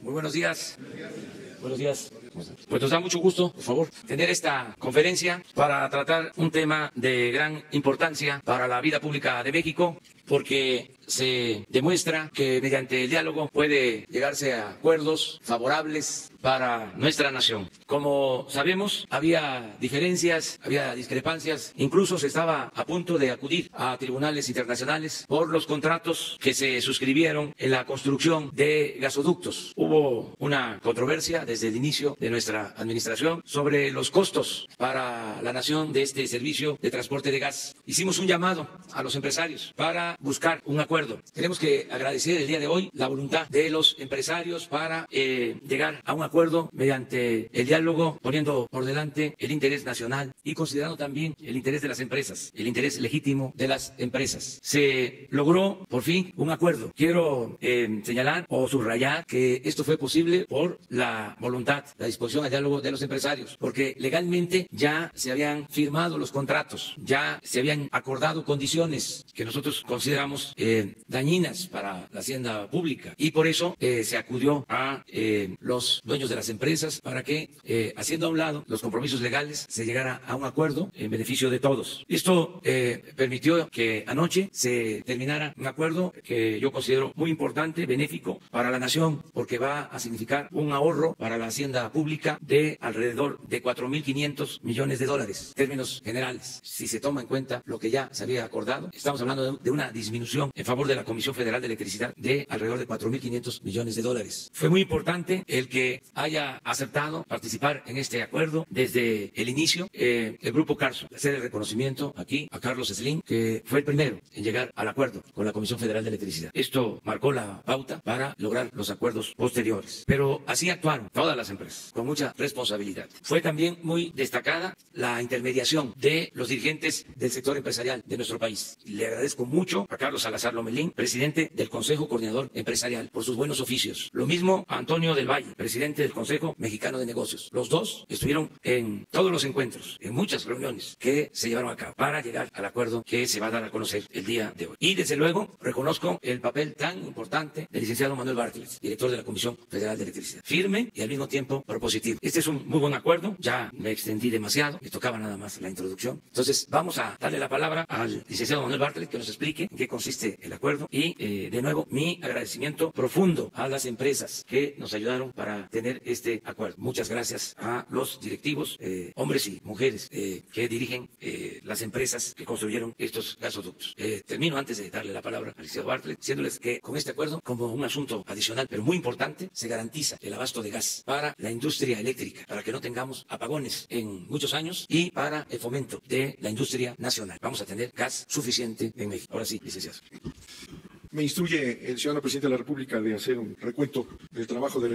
Muy buenos días. Buenos días. Pues nos da mucho gusto, por favor, tener esta conferencia para tratar un tema de gran importancia para la vida pública de México, porque se demuestra que mediante el diálogo puede llegarse a acuerdos favorables para nuestra nación. Como sabemos, había diferencias, había discrepancias, incluso se estaba a punto de acudir a tribunales internacionales por los contratos que se suscribieron en la construcción de gasoductos. Hubo una controversia desde el inicio de nuestra administración sobre los costos para la nación de este servicio de transporte de gas. Hicimos un llamado a los empresarios para buscar un acuerdo. Tenemos que agradecer el día de hoy la voluntad de los empresarios para llegar a un acuerdo mediante el diálogo, poniendo por delante el interés nacional y considerando también el interés de las empresas, el interés legítimo de las empresas. Se logró por fin un acuerdo. Quiero señalar o subrayar que esto fue posible por la voluntad, la disposición al diálogo de los empresarios, porque legalmente ya se habían firmado los contratos, ya se habían acordado condiciones que nosotros consideramos dañinas para la hacienda pública, y por eso se acudió a los dueños de las empresas para que, haciendo a un lado los compromisos legales, se llegara a un acuerdo en beneficio de todos. Esto permitió que anoche se terminara un acuerdo que yo considero muy importante, benéfico para la nación, porque va a significar un ahorro para la hacienda pública de alrededor de 4.500 millones de dólares, en términos generales. Si se toma en cuenta lo que ya se había acordado, estamos hablando de una disminución en favor de la Comisión Federal de Electricidad de alrededor de 4.500 millones de dólares. Fue muy importante el que haya aceptado participar en este acuerdo desde el inicio el Grupo Carso. Hacer el reconocimiento aquí a Carlos Slim, que fue el primero en llegar al acuerdo con la Comisión Federal de Electricidad. Esto marcó la pauta para lograr los acuerdos posteriores. Pero así actuaron todas las empresas, con mucha responsabilidad. Fue también muy destacada la intermediación de los dirigentes del sector empresarial de nuestro país. Le agradezco mucho a Carlos Salazar Lomelín, presidente del Consejo Coordinador Empresarial, por sus buenos oficios. Lo mismo a Antonio del Valle, presidente del Consejo Mexicano de Negocios. Los dos estuvieron en todos los encuentros, en muchas reuniones que se llevaron a cabo para llegar al acuerdo que se va a dar a conocer el día de hoy. Y desde luego reconozco el papel tan importante del licenciado Manuel Bartlett, director de la Comisión Federal de Electricidad. Firme y al mismo tiempo propositivo. Este es un muy buen acuerdo. Ya me extendí demasiado, me tocaba nada más la introducción. Entonces vamos a darle la palabra al licenciado Manuel Bartlett, que nos explique en qué consiste el acuerdo, y de nuevo mi agradecimiento profundo a las empresas que nos ayudaron para tener este acuerdo. Muchas gracias a los directivos, hombres y mujeres que dirigen las empresas que construyeron estos gasoductos. Termino antes de darle la palabra al licenciado Bartlett, diciéndoles que con este acuerdo, como un asunto adicional pero muy importante, se garantiza el abasto de gas para la industria eléctrica, para que no tengamos apagones en muchos años, y para el fomento de la industria nacional. Vamos a tener gas suficiente en México. Ahora sí, licenciado. Me instruye el ciudadano presidente de la República de hacer un recuento del trabajo de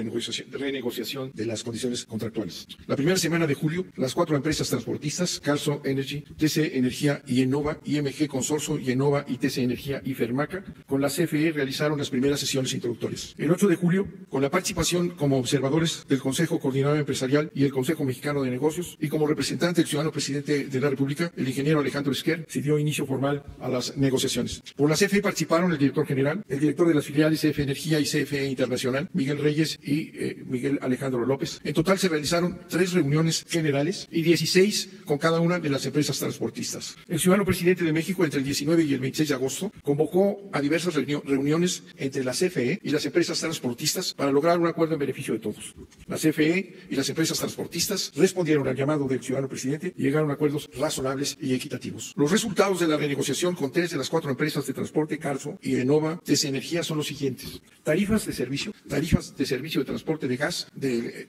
renegociación de las condiciones contractuales. La primera semana de julio, las 4 empresas transportistas, Carso Energy, TC Energía y Enova, IMG Consorcio y Enova y TC Energía y Fermaca, con la CFE realizaron las primeras sesiones introductorias. El 8 de julio, con la participación como observadores del Consejo Coordinador Empresarial y el Consejo Mexicano de Negocios, y como representante del ciudadano presidente de la República, el ingeniero Alejandro Esquer, se dio inicio formal a las negociaciones. Por la CFE participaron el director general, el director de las filiales CFE Energía y CFE Internacional, Miguel Reyes y Miguel Alejandro López. En total se realizaron 3 reuniones generales y 16 con cada una de las empresas transportistas. El ciudadano presidente de México, entre el 19 y el 26 de agosto, convocó a diversas reuniones entre la CFE y las empresas transportistas para lograr un acuerdo en beneficio de todos. La CFE y las empresas transportistas respondieron al llamado del ciudadano presidente y llegaron a acuerdos razonables y equitativos. Los resultados de la renegociación con 3 de las 4 empresas de transporte, Carso y Enova, Renova, TC Energía son los siguientes. Tarifas de servicio de transporte de gas,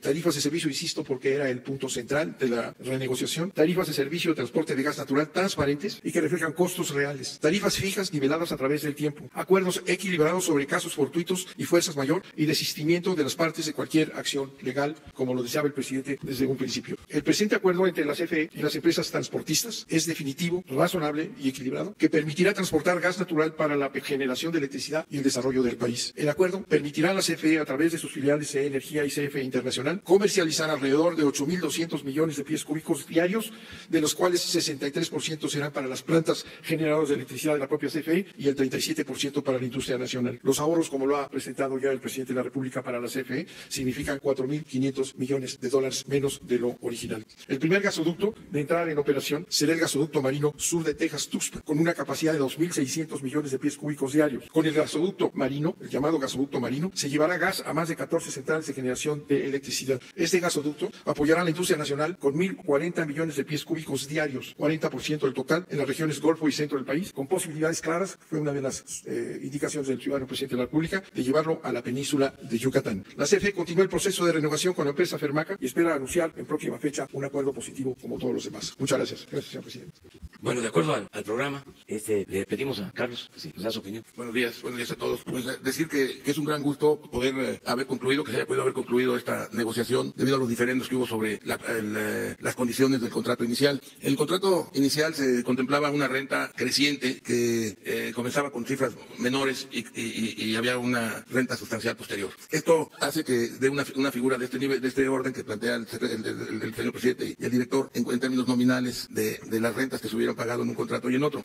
tarifas de servicio, insisto, porque era el punto central de la renegociación, tarifas de servicio de transporte de gas natural transparentes y que reflejan costos reales, tarifas fijas niveladas a través del tiempo, acuerdos equilibrados sobre casos fortuitos y fuerzas mayor y desistimiento de las partes de cualquier acción legal, como lo deseaba el presidente desde un principio. El presente acuerdo entre la CFE y las empresas transportistas es definitivo, razonable y equilibrado, que permitirá transportar gas natural para la generación de electricidad y el desarrollo del país. El acuerdo permitirá a la CFE, a través de sus filiales CFE Energía y CFE Internacional, comercializar alrededor de 8.200 millones de pies cúbicos diarios, de los cuales 63% serán para las plantas generadoras de electricidad de la propia CFE y el 37% para la industria nacional. Los ahorros, como lo ha presentado ya el presidente de la República para la CFE, significan 4.500 millones de dólares menos de lo original. El primer gasoducto de entrar en operación será el gasoducto marino sur de Texas-Tuxpan, con una capacidad de 2.600 millones de pies cúbicos diarios. Con el gasoducto marino, el llamado gasoducto marino, se llevará gas a más de 14 centrales de generación de electricidad. Este gasoducto apoyará a la industria nacional con 1.040 millones de pies cúbicos diarios, 40% del total, en las regiones Golfo y Centro del país, con posibilidades claras, fue una de las indicaciones del ciudadano presidente de la República, de llevarlo a la península de Yucatán. La CFE continúa el proceso de renovación con la empresa Fermaca y espera anunciar en próxima fecha un acuerdo positivo como todos los demás. Muchas gracias. Gracias, señor presidente. Bueno, de acuerdo al programa, le pedimos a Carlos si nos da su opinión. Buenos días a todos. Pues decir que es un gran gusto poder haber concluido, que se haya podido haber concluido esta negociación debido a los diferendos que hubo sobre las condiciones del contrato inicial. En el contrato inicial se contemplaba una renta creciente que comenzaba con cifras menores y había una renta sustancial posterior. Esto hace que dé una figura de este nivel, de este orden que plantea el señor presidente y el director en términos nominales de las rentas que se hubieran pagado en un contrato y en otro.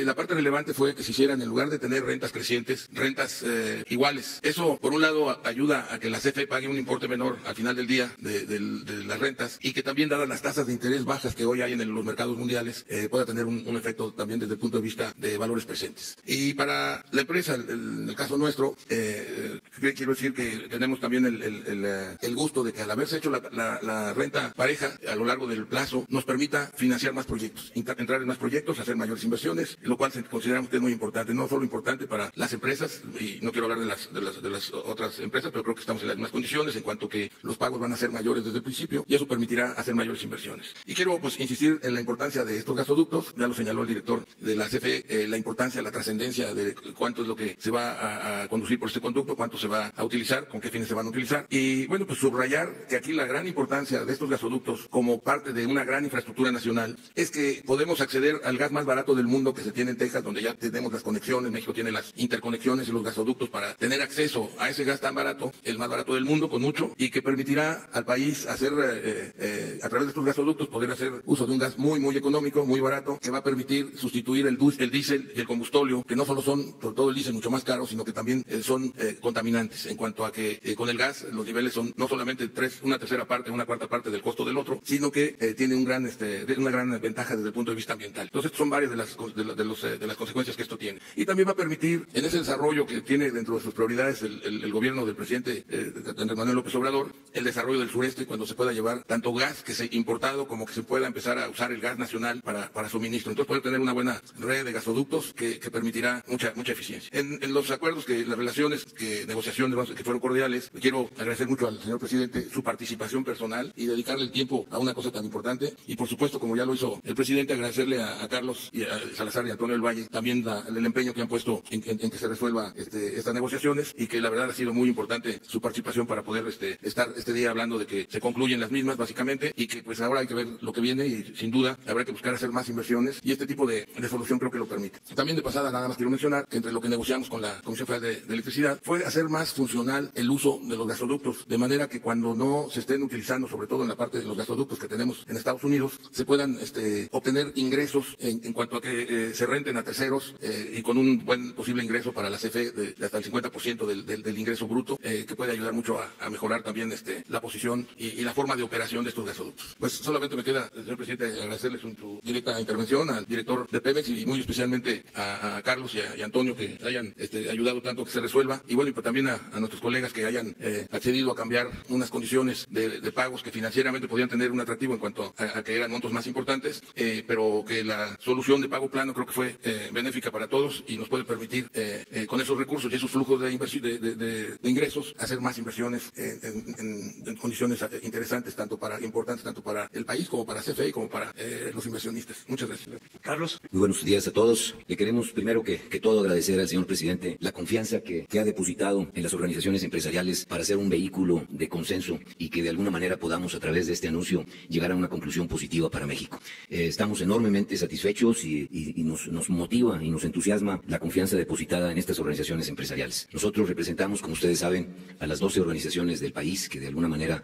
La parte relevante fue que se hicieran, en lugar de tener rentas crecientes, rentas iguales. Eso, por un lado, ayuda a que la CFE pague un importe menor al final del día de las rentas y que también, dadas las tasas de interés bajas que hoy hay en los mercados mundiales, pueda tener un efecto también desde el punto de vista de valores presentes. Y para la empresa, en el caso nuestro, quiero decir que tenemos también el gusto de que al haberse hecho la renta pareja a lo largo del plazo, nos permita financiar más proyectos, entrar en más proyectos, hacer mayores inversiones, lo cual consideramos que es muy importante, no solo importante para las empresas, y no quiero hablar de las otras empresas, pero creo que estamos en las mismas condiciones en cuanto que los pagos van a ser mayores desde el principio y eso permitirá hacer mayores inversiones. Y quiero insistir en la importancia de estos gasoductos, ya lo señaló el director de la CFE, la importancia, la trascendencia de cuánto es lo que se va a conducir por este conducto, cuánto se va a utilizar, con qué fines se van a utilizar. Y bueno, pues subrayar que aquí la gran importancia de estos gasoductos como parte de una gran infraestructura nacional es que podemos acceder al gas más barato del mundo que se tiene en Texas, donde ya tenemos las conexiones, México tiene las interconexiones y los gasoductos para tener acceso a ese gas tan barato, el más barato del mundo con mucho, y que permitirá al país hacer, a través de estos gasoductos, poder hacer uso de un gas muy, muy económico, muy barato, que va a permitir sustituir el diésel y el combustóleo, que no solo son, por todo el diésel, mucho más caros, sino que también son contaminantes, en cuanto a que con el gas los niveles son no solamente una tercera parte, una cuarta parte del costo del otro, sino que tiene una gran ventaja desde el punto de vista ambiental. Entonces, son varias de las consecuencias que esto tiene. Y también va a permitir, en ese desarrollo que tiene dentro de sus prioridades el gobierno del presidente Andrés Manuel López Obrador, el desarrollo del sureste, cuando se pueda llevar tanto gas que se importado como que se pueda empezar a usar el gas nacional para suministro. Entonces, poder tener una buena red de gasoductos que permitirá mucha eficiencia. En los acuerdos, las relaciones, negociaciones que fueron cordiales, quiero agradecer mucho al señor presidente su participación personal y dedicarle el tiempo a una cosa tan importante. Y por supuesto, como ya lo hizo el presidente, agradecerle a Carlos y a Salazar y a Antonio del Valle también el empeño que han puesto en que se resuelva estas negociaciones, y que la verdad ha sido muy importante su participación para poder estar este día hablando de que se concluyen las mismas básicamente, y que pues ahora hay que ver lo que viene y sin duda habrá que buscar hacer más inversiones, y este tipo de solución creo que lo permite. También de pasada nada más quiero mencionar que entre lo que negociamos con la Comisión Federal de Electricidad fue hacer más funcional el uso de los gasoductos, de manera que cuando no se estén utilizando, sobre todo en la parte de los gasoductos que tenemos en Estados Unidos, se puedan obtener ingresos en cuanto a que se renten a terceros, y con un buen posible ingreso para la CFE de hasta el 50% del ingreso bruto, que puede ayudar mucho a mejorar también la posición y la forma de operación de estos gasoductos. Pues solamente me queda, señor presidente, agradecerles su directa intervención al director de Pemex y muy especialmente a a Carlos y a Antonio que hayan ayudado tanto a que se resuelva, y bueno, y también a nuestros colegas que hayan accedido a cambiar unas condiciones de pagos que financieramente podían tener un atractivo en cuanto a que eran montos más importantes, pero que la solución de pago plano creo que fue benéfica para todos y nos puede permitir con esos recursos y esos flujos de inversión de ingresos hacer más inversiones en condiciones interesantes, importantes tanto para el país como para CFE como para los inversionistas. Muchas gracias. Carlos. Muy buenos días a todos. Le queremos primero que todo agradecer al señor presidente la confianza que ha depositado en las organizaciones empresariales para ser un vehículo de consenso y que de alguna manera podamos a través de este anuncio llegar a una conclusión positiva para México. Estamos enormemente satisfechos y nos motiva y nos entusiasma la confianza depositada en estas organizaciones empresariales. Nosotros representamos, como ustedes saben, a las 12 organizaciones del país que de alguna manera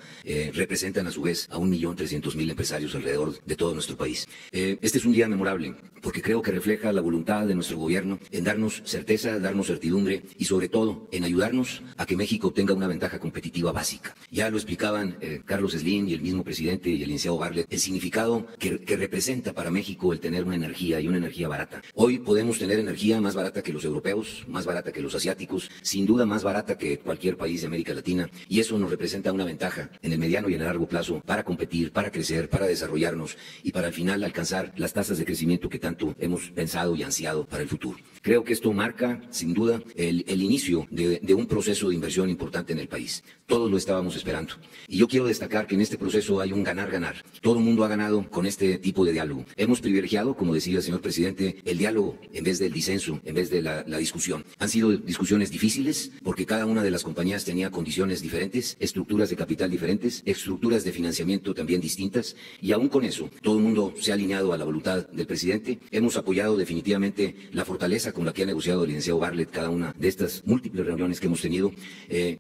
representan a su vez a 1.300.000 empresarios alrededor de todo nuestro país. Este es un día memorable porque creo que refleja la voluntad de nuestro gobierno en darnos certeza, darnos certidumbre y sobre todo en ayudarnos a que México obtenga una ventaja competitiva básica. Ya lo explicaban Carlos Slim y el mismo presidente y el licenciado Bartlett, el significado que representa para México el tener una energía y una energía barata. Hoy podemos tener energía más barata que los europeos, más barata que los asiáticos, sin duda más barata que cualquier país de América Latina, y eso nos representa una ventaja en el mediano y en el largo plazo para competir, para crecer, para desarrollarnos y para al final alcanzar las tasas de crecimiento que tanto hemos pensado y ansiado para el futuro. Creo que esto marca, sin duda, el inicio de un proceso de inversión importante en el país. Todos lo estábamos esperando. Y yo quiero destacar que en este proceso hay un ganar-ganar. Todo el mundo ha ganado con este tipo de diálogo. Hemos privilegiado, como decía el señor presidente, el diálogo en vez del disenso, en vez de la discusión. Han sido discusiones difíciles porque cada una de las compañías tenía condiciones diferentes, estructuras de capital diferentes, estructuras de financiamiento también distintas, y aún con eso, todo el mundo se ha alineado a la voluntad del presidente. Hemos apoyado definitivamente la fortaleza con la que ha negociado el licenciado Bartlett cada una de estas múltiples reuniones que hemos tenido.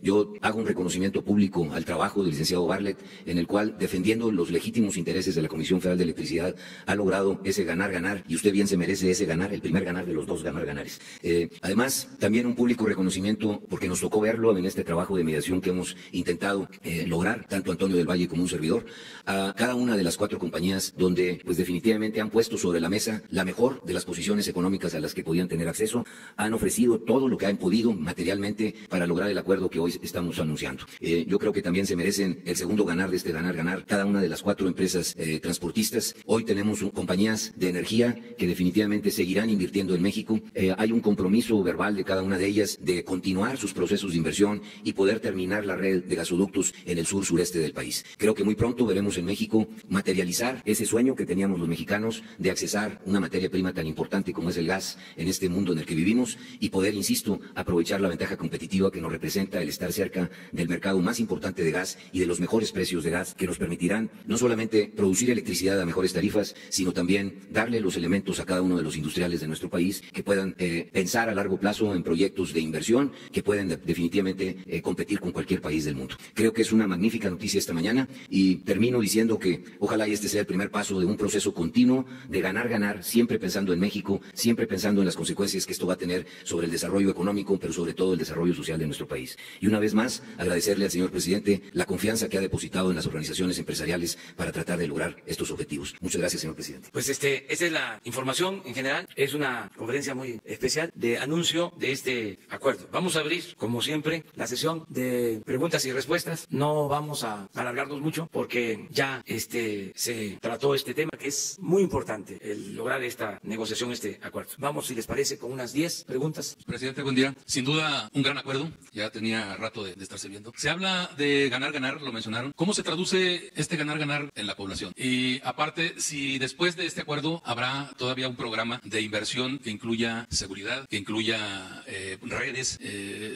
Yo hago un reconocimiento público al trabajo del licenciado Bartlett, en el cual, defendiendo los legítimos intereses de la Comisión Federal de Electricidad, ha logrado ese ganar-ganar, y usted bien se merece ese ganar, el primer ganar de los dos ganar-ganares. Además, también un público reconocimiento, porque nos tocó verlo en este trabajo de mediación que hemos intentado lograr, tanto Antonio del Valle como un servidor, a cada una de las 4 compañías, donde pues definitivamente han puesto sobre la mesa la mejor de las posiciones económicas a las que podían tener acceso, han ofrecido todo lo que han podido materialmente para lograr el acuerdo que hoy estamos anunciando. Yo creo que también se merecen el segundo ganar de este ganar-ganar cada una de las 4 empresas transportistas. Hoy tenemos compañías de energía que definitivamente seguirán invirtiendo en México. Hay un compromiso verbal de cada una de ellas de continuar sus procesos de inversión y poder terminar la red de gasoductos en el sur-sureste del país. Creo que muy pronto veremos en México materializar ese sueño que teníamos los mexicanos de accesar una materia prima tan importante como es el gas en este mundo en el que vivimos y poder, insisto, aprovechar la ventaja competitiva que nos representa el estar cerca del mercado más importante de gas y de los mejores precios de gas que nos permitirán no solamente producir electricidad a mejores tarifas, sino también darle los elementos a cada uno de los industriales de nuestro país que puedan pensar a largo plazo en proyectos de inversión que pueden definitivamente competir con cualquier país del mundo. Creo que es una magnífica noticia esta mañana y termino diciendo que ojalá y este sea el primer paso de un proceso continuo de ganar-ganar, siempre pensando en México, siempre pensando en las consecuencias que esto va a tener sobre el desarrollo económico, pero sobre todo el desarrollo social de nuestro país. Y una vez más, agradecerle al señor presidente la confianza que ha depositado en las organizaciones empresariales para tratar de lograr estos objetivos. Muchas gracias, señor presidente. Pues esa es la información en general. Es una conferencia muy especial de anuncio de este acuerdo. Vamos a abrir, como siempre, la sesión de preguntas y respuestas. No vamos a alargarnos mucho porque ya se trató este tema que es muy importante, el lograr esta negociación, este acuerdo. Vamos, si les parece, con unas 10 preguntas. Presidente, buen día. Sin duda, un gran acuerdo. Ya tenía rato de estarse viendo. Se habla de ganar-ganar, lo mencionaron. ¿Cómo se traduce este ganar-ganar en la población? Y aparte, si después de este acuerdo habrá todavía un programa de inversión que incluya seguridad, que incluya redes,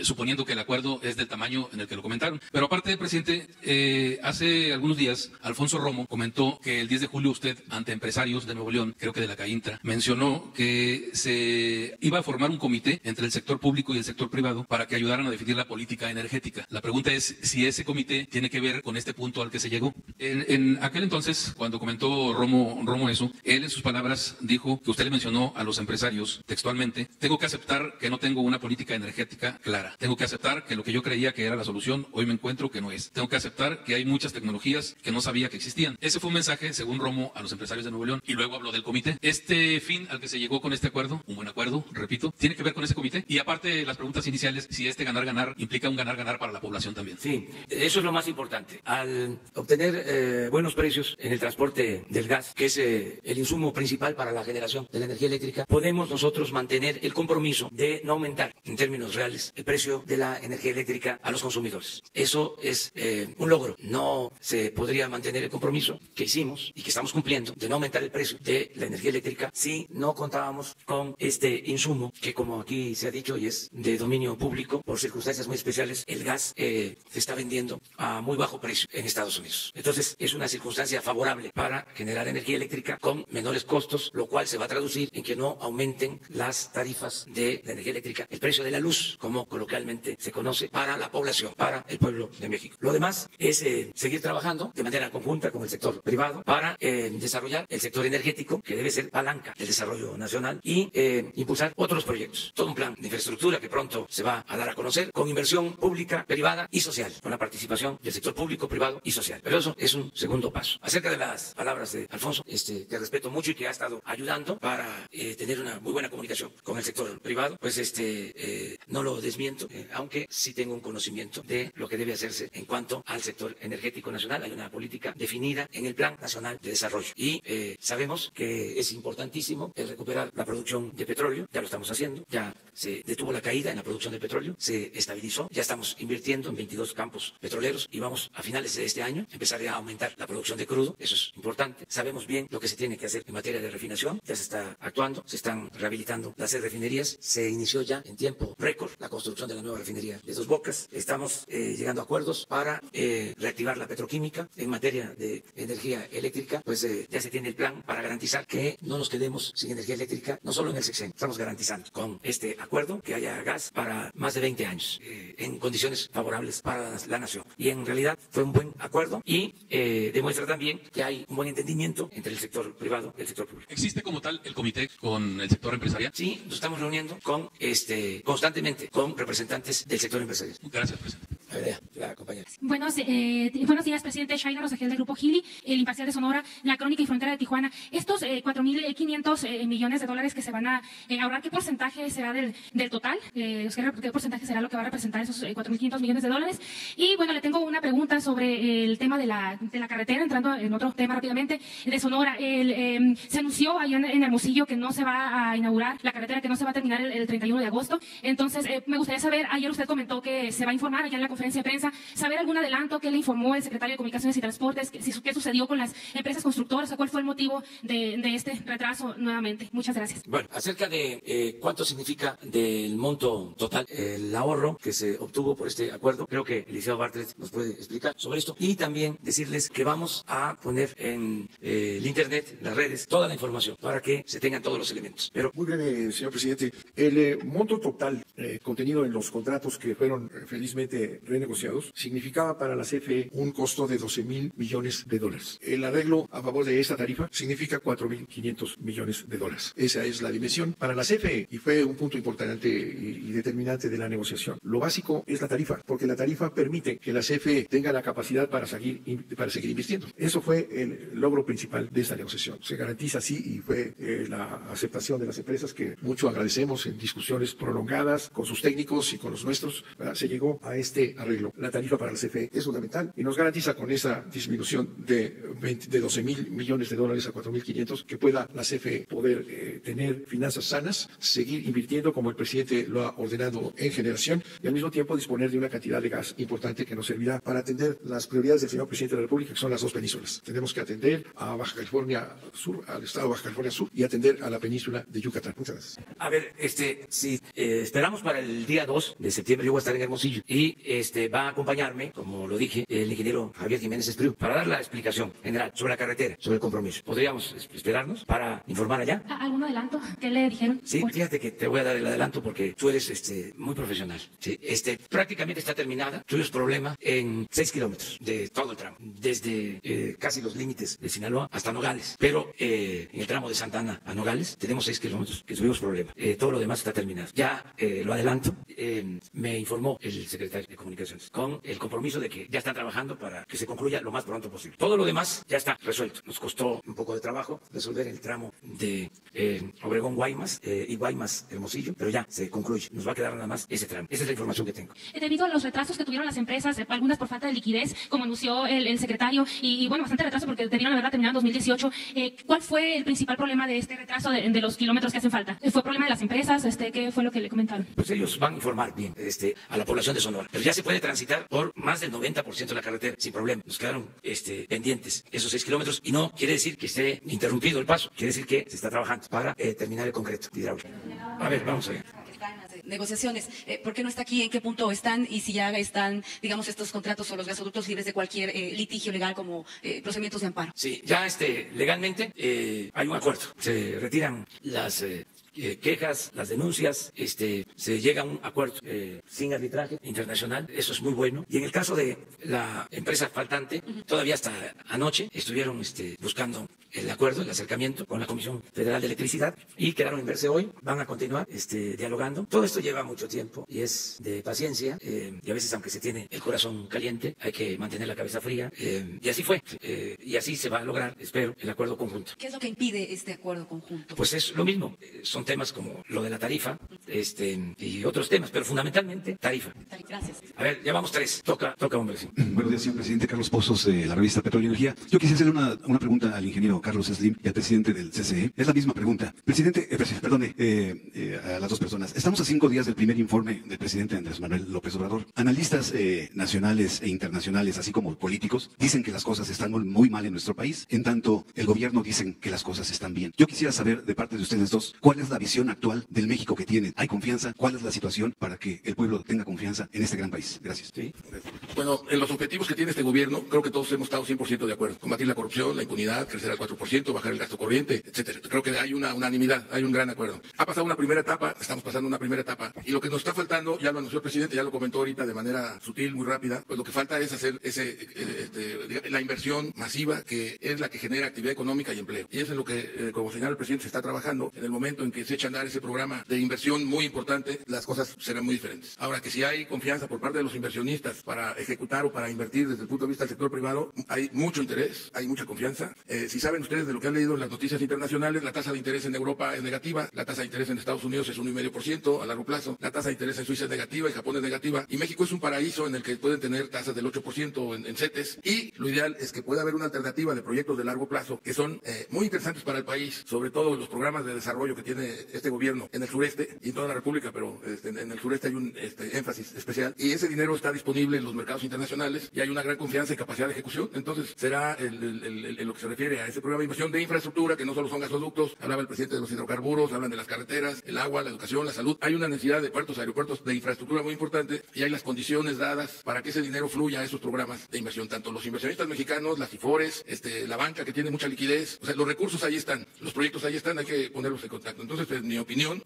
suponiendo que el acuerdo es del tamaño en el que lo comentaron. Pero aparte, presidente, hace algunos días, Alfonso Romo comentó que el 10 de julio usted, ante empresarios de Nuevo León, creo que de la CAINTRA, mencionó que se iba a formar un comité entre el sector público y el sector privado para que ayudaran a definir la política energética. La pregunta es si ese comité tiene que ver con este punto al que se llegó. En aquel entonces, cuando comentó Romo eso, él en sus palabras dijo que usted le mencionó a los empresarios textualmente: tengo que aceptar que no tengo una política energética clara. Tengo que aceptar que lo que yo creía que era la solución, hoy me encuentro que no es. Tengo que aceptar que hay muchas tecnologías que no sabía que existían. Ese fue un mensaje, según Romo, a los empresarios de Nuevo León, y luego habló del comité. Este fin al que se llegó con este acuerdo, un buen acuerdo, acuerdo, repito, tiene que ver con ese comité. Y aparte, las preguntas iniciales, si este ganar-ganar implica un ganar-ganar para la población también. Sí, eso es lo más importante. Al obtener buenos precios en el transporte del gas, que es el insumo principal para la generación de la energía eléctrica, podemos nosotros mantener el compromiso de no aumentar en términos reales el precio de la energía eléctrica a los consumidores. Eso es un logro. No se podría mantener el compromiso que hicimos y que estamos cumpliendo de no aumentar el precio de la energía eléctrica si no contábamos con este insumo que, como aquí se ha dicho y es de dominio público, por circunstancias muy especiales, el gas se está vendiendo a muy bajo precio en Estados Unidos. Entonces es una circunstancia favorable para generar energía eléctrica con menores costos, lo cual se va a traducir en que no aumenten las tarifas de la energía eléctrica, el precio de la luz, como coloquialmente se conoce, para la población, para el pueblo de México. Lo demás es seguir trabajando de manera conjunta con el sector privado para desarrollar el sector energético, que debe ser palanca del desarrollo nacional, y impulsar otros proyectos. Todo un plan de infraestructura que pronto se va a dar a conocer, con inversión pública, privada y social, con la participación del sector público, privado y social. Pero eso es un segundo paso. Acerca de las palabras de Alfonso, que respeto mucho y que ha estado ayudando para tener una muy buena comunicación con el sector privado, pues no lo desmiento, aunque sí tengo un conocimiento de lo que debe hacerse en cuanto al sector energético nacional. Hay una política definida en el Plan Nacional de Desarrollo y sabemos que es importantísimo el recuperar la producción de petróleo. Ya lo estamos haciendo, ya se detuvo la caída en la producción de petróleo, se estabilizó, ya estamos invirtiendo en 22 campos petroleros y vamos a finales de este año empezar a aumentar la producción de crudo. Eso es importante. Sabemos bien lo que se tiene que hacer en materia de refinación, ya se está actuando, se están rehabilitando las refinerías, se inició ya en tiempo récord la construcción de la nueva refinería de Dos Bocas. Estamos llegando a acuerdos para reactivar la petroquímica. En materia de energía eléctrica, pues ya se tiene el plan para garantizar que no nos quedemos sin energía eléctrica, no solo en el sexenio. Estamos garantizando con este acuerdo que haya gas para más de 20 años en condiciones favorables para la nación. Y en realidad fue un buen acuerdo y demuestra también que hay un buen entendimiento entre el sector privado y el sector público. ¿Existe como tal el comité con el sector empresarial? Sí, nos estamos reuniendo con constantemente con representantes del sector empresarial. Gracias, presidente. A ver, la compañera. Buenos días, presidente. Shaila Rosagel del Grupo Gili, el Imparcial de Sonora, La Crónica y Frontera de Tijuana. Estos 4.500 millones de dólares que se van a ahorrar, ¿qué porcentaje será del total? ¿Qué porcentaje será lo que va a representar esos 4.500 millones de dólares? Y bueno, le tengo una pregunta sobre el tema de la carretera, entrando en otro tema rápidamente, de Sonora. Se anunció allá en Hermosillo que no se va a inaugurar la carretera, que no se va a terminar el 31 de agosto. Entonces, me gustaría saber, ayer usted comentó que se va a informar allá en la conferencia de prensa, saber algún adelanto que le informó el secretario de Comunicaciones y Transportes, qué sucedió con las empresas constructoras, o cuál fue el motivo de este retraso nuevamente. Muchas gracias. Bueno, acerca de cuánto significa del monto total el ahorro que se obtuvo por este acuerdo, creo que el licenciado Bartlett nos puede explicar sobre esto, y también decirles que vamos a poner en el internet, las redes, toda la información para que se tengan todos los elementos. Pero muy breve, señor presidente. El monto total contenido en los contratos que fueron felizmente renegociados significaba para la CFE un costo de 12.000 millones de dólares. El arreglo a favor de esta tarifa significa 4.500 millones de dólares. Esa es la dimensión para la CFE y fue un punto importante y determinante de la negociación. Lo básico es la tarifa, porque la tarifa permite que la CFE tenga la capacidad para seguir invirtiendo. Eso fue el logro principal de esta negociación. Se garantiza así y fue la aceptación de las empresas que mucho agradecemos en discusiones prolongadas con sus técnicos y con los nuestros. Se llegó a este arreglo. La tarifa para la CFE es fundamental y nos garantiza con esa disminución de 12.000 millones de dólares a 4.500 que pueda la CFE poder tener finanzas sanas, seguir invirtiendo como el presidente lo ha ordenado en generación y al mismo tiempo disponer de una cantidad de gas importante que nos servirá para atender las prioridades del señor presidente de la República, que son las dos penínsulas. Tenemos que atender a Baja California Sur, al estado de Baja California Sur, y atender a la península de Yucatán. Muchas gracias. A ver, si esperamos para el día 2 de septiembre, yo voy a estar en Hermosillo y va a acompañarme, como lo dije, el ingeniero Javier Jiménez Espriu, para dar la explicación general sobre la carretera, sobre el compromiso. ¿Podríamos esperarnos para informar allá? ¿Algún adelanto? ¿Qué le dijeron? Sí, fíjate que te voy a dar el adelanto porque tú eres muy profesional. Sí, prácticamente está terminada. Tuvimos problema en 6 kilómetros de todo el tramo, desde casi los límites de Sinaloa hasta Nogales. Pero en el tramo de Santa Ana a Nogales tenemos 6 kilómetros que tuvimos problema. Todo lo demás está terminado. Ya lo adelanto. Me informó el secretario de Comunicaciones Comunicaciones, con el compromiso de que ya están trabajando para que se concluya lo más pronto posible. Todo lo demás ya está resuelto. Nos costó un poco de trabajo resolver el tramo de Obregón-Guaymas y Guaymas-Hermosillo, pero ya se concluye. Nos va a quedar nada más ese tramo. Esa es la información que tengo. Debido a los retrasos que tuvieron las empresas, algunas por falta de liquidez, como anunció el secretario, y bueno, bastante retraso porque debieron haberla terminado en 2018, ¿cuál fue el principal problema de este retraso de los kilómetros que hacen falta? ¿Fue problema de las empresas? ¿Qué fue lo que le comentaron? Pues ellos van a informar bien a la población de Sonora, pero ya se puede transitar por más del 90% de la carretera sin problema. Nos quedaron pendientes esos 6 kilómetros y no quiere decir que esté interrumpido el paso, quiere decir que se está trabajando para terminar el concreto hidráulico. A ver, vamos allá. Negociaciones, ¿por qué no está aquí? ¿En qué punto están? Y si ya están, digamos, estos contratos o los gasoductos libres de cualquier litigio legal como procedimientos de amparo. Sí, ya legalmente hay un acuerdo. Se retiran las quejas, las denuncias, se llega a un acuerdo sin arbitraje internacional. Eso es muy bueno. Y en el caso de la empresa faltante, todavía hasta anoche estuvieron buscando el acuerdo, el acercamiento con la Comisión Federal de Electricidad y quedaron en verse hoy. Van a continuar dialogando. Todo esto lleva mucho tiempo y es de paciencia y a veces, aunque se tiene el corazón caliente, hay que mantener la cabeza fría y así fue. Y así se va a lograr, espero, el acuerdo conjunto. ¿Qué es lo que impide este acuerdo conjunto? Pues es lo mismo. Son temas como lo de la tarifa y otros temas, pero fundamentalmente tarifa. Gracias. A ver, ya vamos 3. Toca, hombre. Sí. Buenos días, señor presidente. Carlos Pozos, de la revista Petróleo y Energía. Yo quisiera hacerle una pregunta al ingeniero Carlos Slim y al presidente del CCE. Es la misma pregunta. Presidente, a las dos personas. Estamos a 5 días del primer informe del presidente Andrés Manuel López Obrador. Analistas nacionales e internacionales, así como políticos, dicen que las cosas están muy mal en nuestro país. En tanto, el gobierno dicen que las cosas están bien. Yo quisiera saber, de parte de ustedes dos, ¿cuál es la visión actual del México que tienen? ¿Hay confianza? ¿Cuál es la situación para que el pueblo tenga confianza en este gran país? Gracias. Sí. Bueno, en los objetivos que tiene este gobierno, creo que todos hemos estado 100% de acuerdo. Combatir la corrupción, la impunidad, crecer al 4%, bajar el gasto corriente, etcétera. Creo que hay una unanimidad, hay un gran acuerdo. Ha pasado una primera etapa, estamos pasando una primera etapa, y lo que nos está faltando, ya lo anunció el presidente, ya lo comentó ahorita de manera sutil, muy rápida, pues lo que falta es hacer la inversión masiva que es la que genera actividad económica y empleo. Y eso es lo que, como señala el presidente, se está trabajando. En el momento en que se echa a andar ese programa de inversión muy importante, las cosas serán muy diferentes. Ahora, que si hay confianza por parte de los inversionistas para ejecutar o para invertir desde el punto de vista del sector privado, hay mucho interés, hay mucha confianza. Si saben ustedes de lo que han leído en las noticias internacionales, la tasa de interés en Europa es negativa, la tasa de interés en Estados Unidos es 1,5% a largo plazo, la tasa de interés en Suiza es negativa y Japón es negativa, y México es un paraíso en el que pueden tener tasas del 8% en CETES, y lo ideal es que pueda haber una alternativa de proyectos de largo plazo que son muy interesantes para el país, sobre todo los programas de desarrollo que tiene este gobierno en el sureste y en toda la República, pero en el sureste hay un énfasis especial, y ese dinero está disponible en los mercados internacionales y hay una gran confianza y capacidad de ejecución. Entonces será en lo que se refiere a ese programa de inversión de infraestructura, que no solo son gasoductos, hablaba el presidente de los hidrocarburos, hablan de las carreteras, el agua, la educación, la salud. Hay una necesidad de puertos, aeropuertos, de infraestructura muy importante, y hay las condiciones dadas para que ese dinero fluya a esos programas de inversión, tanto los inversionistas mexicanos, las IFORES, la banca que tiene mucha liquidez, o sea, los recursos ahí están, los proyectos ahí están, hay que ponerlos en contacto. Entonces, en mi opinión,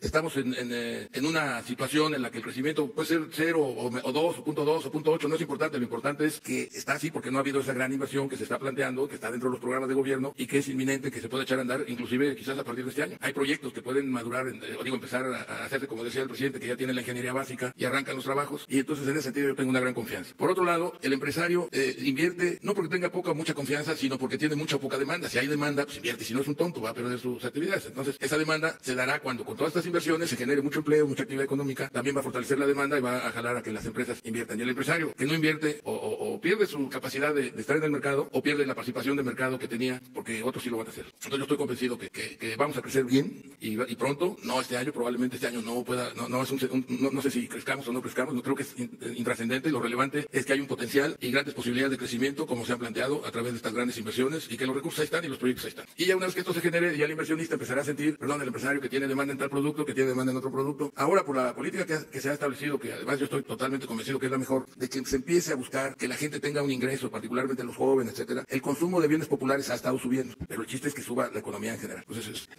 estamos en una situación en la que el crecimiento puede ser 0 o 2 o 0.2 o 0.8, no es importante, lo importante es que está así porque no ha habido esa gran inversión que se está planteando, que está dentro de los programas de gobierno y que es inminente, que se puede echar a andar, inclusive quizás a partir de este año. Hay proyectos que pueden madurar, empezar a hacerse, como decía el presidente, que ya tiene la ingeniería básica y arrancan los trabajos, y entonces en ese sentido yo tengo una gran confianza. Por otro lado, el empresario invierte no porque tenga poca o mucha confianza, sino porque tiene mucha o poca demanda. Si hay demanda, pues invierte, si no es un tonto, va a perder sus actividades. Entonces, esa demanda se dará cuando con todas estas inversiones se genere mucho empleo, mucha actividad económica, también va a fortalecer la demanda y va a jalar a que las empresas inviertan. Y el empresario que no invierte o pierde su capacidad de estar en el mercado, o pierde la participación de mercado que tenía, porque otros sí lo van a hacer. Entonces yo estoy convencido que vamos a crecer bien y pronto, no este año, probablemente este año no pueda, no sé si crezcamos o no crezcamos, no creo que es intrascendente. Lo relevante es que hay un potencial y grandes posibilidades de crecimiento, como se han planteado a través de estas grandes inversiones, y que los recursos ahí están y los proyectos ahí están. Y ya una vez que esto se genere, ya el inversionista empezará a sentir, el empresario que tiene demanda en tal producto, que tiene demanda en otro producto. Ahora, por la política que se ha establecido, que además yo estoy totalmente convencido que es la mejor, de que se empiece a buscar que la gente tenga un ingreso, particularmente los jóvenes, etcétera. El consumo de bienes populares ha estado subiendo, pero el chiste es que suba la economía en general. Entonces,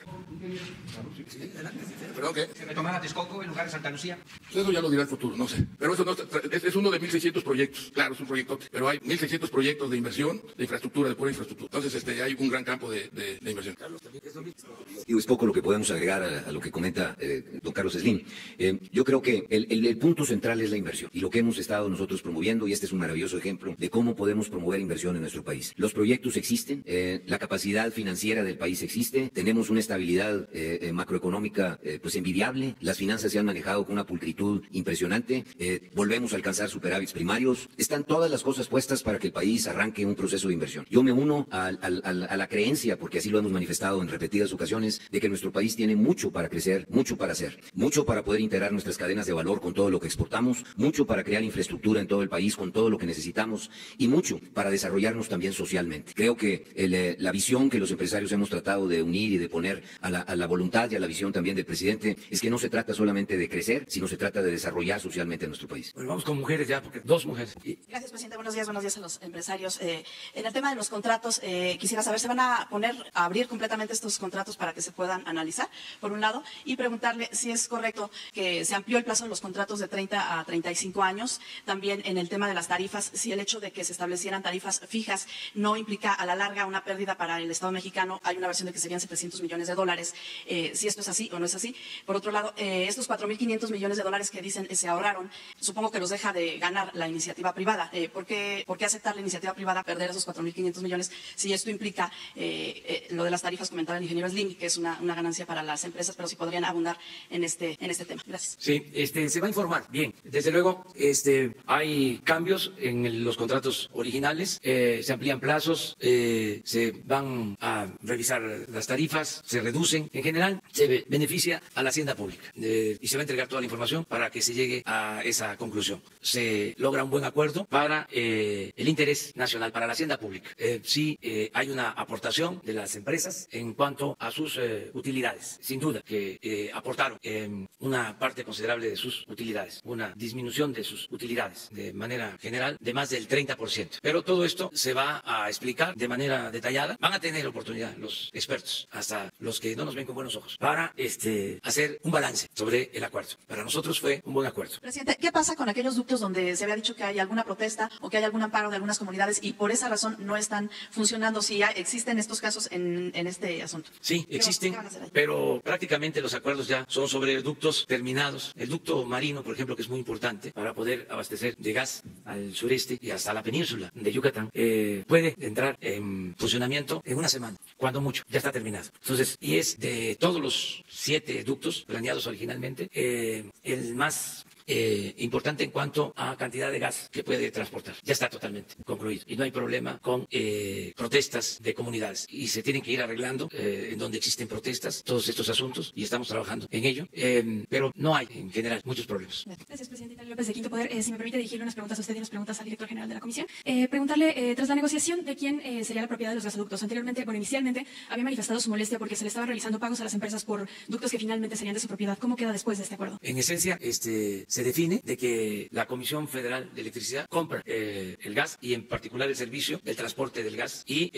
Sí, adelante. ¿Perdón qué? ¿Se retomara Texcoco en lugar de Santa Lucía? Eso ya lo dirá el futuro, no sé. Pero eso no es uno de 1.600 proyectos. Claro, es un proyectote. Pero hay 1.600 proyectos de inversión, de infraestructura, de pura infraestructura. Entonces, hay un gran campo de inversión. Carlos, también es lo mismo. Digo, es poco lo que podemos agregar a lo que comenta don Carlos Slim. Yo creo que el punto central es la inversión. Y lo que hemos estado nosotros promoviendo, y este es un maravilloso ejemplo de cómo podemos promover inversión en nuestro país. Los proyectos existen, la capacidad financiera del país existe, tenemos una estabilidad macroeconómica pues envidiable, las finanzas se han manejado con una pulcritud impresionante, volvemos a alcanzar superávits primarios, están todas las cosas puestas para que el país arranque un proceso de inversión. Yo me uno a la creencia, porque así lo hemos manifestado en repetidas ocasiones, de que nuestro país tiene mucho para crecer, mucho para hacer, mucho para poder integrar nuestras cadenas de valor con todo lo que exportamos, mucho para crear infraestructura en todo el país con todo lo que necesitamos y mucho para desarrollarnos también socialmente. Creo que la visión que los empresarios hemos tratado de unir y de poner a la voluntad y a la visión también del presidente es que no se trata solamente de crecer, sino se trata de desarrollar socialmente a nuestro país. Bueno, vamos con mujeres ya, porque dos mujeres. Gracias, presidente. Buenos días a los empresarios. En el tema de los contratos, quisiera saber, ¿se van a abrir completamente estos contratos para que se puedan analizar, por un lado? Y preguntarle si es correcto que se amplió el plazo de los contratos de 30 a 35 años. También en el tema de las tarifas, si el hecho de que se establecieran tarifas fijas no implica a la larga una pérdida para el Estado mexicano. Hay una versión de que serían $700 millones. Si esto es así o no es así. Por otro lado, estos $4.500 millones que dicen se ahorraron, supongo que los deja de ganar la iniciativa privada. ¿Por qué aceptar la iniciativa privada, perder esos $4.500 millones si esto implica lo de las tarifas? Comentaba el ingeniero Slim, que es una ganancia para las empresas, pero si podrían abundar en este tema. Gracias. Sí, se va a informar. Bien, desde luego hay cambios en los contratos originales, se amplían plazos, se van a revisar las tarifas, se reducen. En general, se beneficia a la hacienda pública y se va a entregar toda la información para que se llegue a esa conclusión. Se logra un buen acuerdo para el interés nacional, para la hacienda pública. Sí hay una aportación de las empresas en cuanto a sus utilidades. Sin duda que aportaron una parte considerable de sus utilidades, una disminución de sus utilidades de manera general de más del 30%. Pero todo esto se va a explicar de manera detallada. Van a tener oportunidad los expertos, hasta los que no nos ven con buenos ojos, para hacer un balance sobre el acuerdo. Para nosotros fue un buen acuerdo. Presidente, ¿qué pasa con aquellos ductos donde se había dicho que hay alguna protesta o que hay algún amparo de algunas comunidades y por esa razón no están funcionando? Si existen estos casos en este asunto. Sí, existen, pero prácticamente los acuerdos ya son sobre ductos terminados. El ducto marino, por ejemplo, que es muy importante para poder abastecer de gas al sureste y hasta la península de Yucatán, puede entrar en funcionamiento en una semana, cuando mucho, ya está terminado. Entonces, y es de todos los 7 ductos planeados originalmente, el más importante en cuanto a cantidad de gas que puede transportar. Ya está totalmente concluido y no hay problema con protestas de comunidades y se tienen que ir arreglando en donde existen protestas todos estos asuntos y estamos trabajando en ello, pero no hay en general muchos problemas. Gracias, presidente. Italio López de Quinto Poder. Si me permite dirigirle unas preguntas a usted y unas preguntas al director general de la comisión. Preguntarle, tras la negociación de quién sería la propiedad de los gasoductos. Inicialmente había manifestado su molestia porque se le estaban realizando pagos a las empresas por ductos que finalmente serían de su propiedad. ¿Cómo queda después de este acuerdo? En esencia, se define de que la Comisión Federal de Electricidad compra el gas y en particular el servicio del transporte del gas y